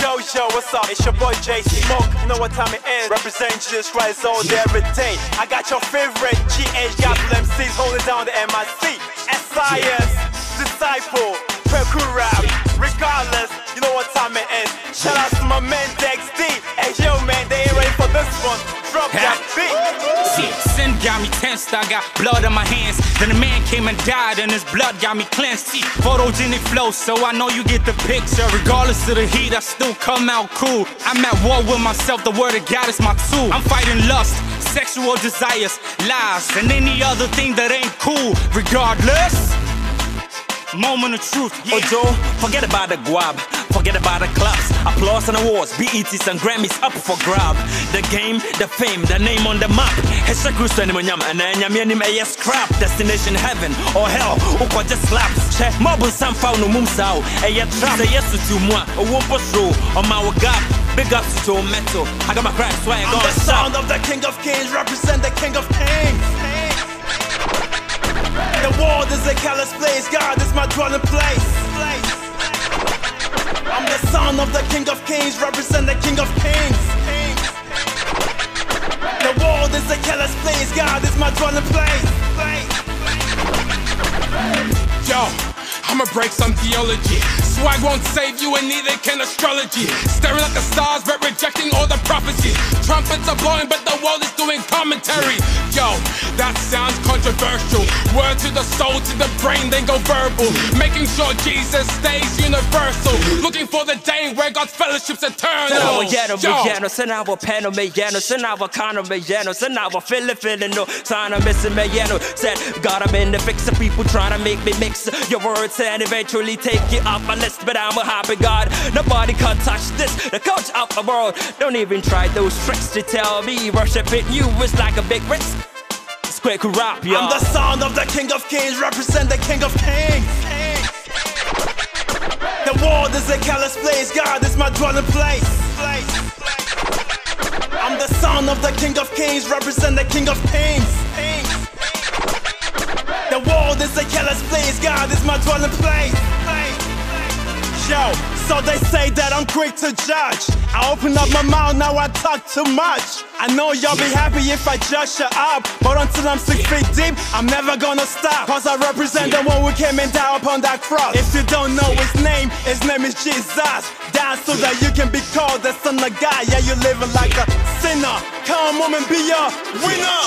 Yo, what's up? It's your boy J Smoke. You know what time it is? Represent Jesus Christ all day, every day. I got your favorite GH gospel MCs holding down the MIC. SIAS, Disciple, kwakurap, regardless. You know what time it is? Shout out to my man Dex D. Hey yo man, they ain't ready for this one. Drop that beat. See, sin got me tensed, I got blood on my hands. Then a man came and died and his blood got me cleansed. See, photogenic flow, so I know you get the picture. Regardless of the heat, I still come out cool. I'm at war with myself, the word of God is my tool. I'm fighting lust, sexual desires, lies, and any other thing that ain't cool. Regardless, moment of truth, yeah. Ojo, forget about the guab, forget about the claps, applause and awards, BETs and Grammys up for grab. The game, the fame, the name on the map. Hesha Christo and Nyam yes crap. Destination heaven or hell, Uko just slaps. Che Mobu Sam found no mumsao, a yet trap. Say yes to moi, a wumpo show on my gap. Big up to metal. I got my crack swag on the sound of the King of Kings, represent the King of Kings. The world is a callous place, God is my dwelling place. I'm the son of the King of Kings, represent the King of Kings. The world is a callous place, God is my dwelling place. Yo, I'ma break some theology. Swag won't save you and neither can astrology. Staring at the stars but rejecting all the prophecies. Trumpets are blowing but the world is doing commentary. Yo, that sounds controversial. Word to the soul, to the brain, then go verbal. Making sure Jesus stays universal. Looking for the day where God's fellowship's eternal. Said, God, I'm in the fix of people trying to make me mix your words and eventually take you off my list. But I'm a happy God, nobody can touch this. The coach of the world, don't even try those tricks to tell me worshiping you is like a big risk. It's kwakurap, yo. I'm the son of the King of Kings, represent the King of Kings. The world is a callous place, God is my dwelling place. I'm the son of the King of Kings, represent the King of Kings. The world is a callous place, God is my dwelling place. Yo, so they say that I'm quick to judge. I open up my mouth, now I talk too much. I know y'all be happy if I just shut up, but until I'm 6 feet deep, I'm never gonna stop. Cause I represent the one who came and died upon that cross. If you don't know his name is Jesus. Down so that you can be called the son of God. Yeah, you're living like a sinner. Come on and be a winner.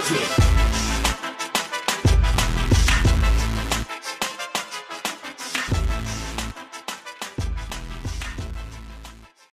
Yeah.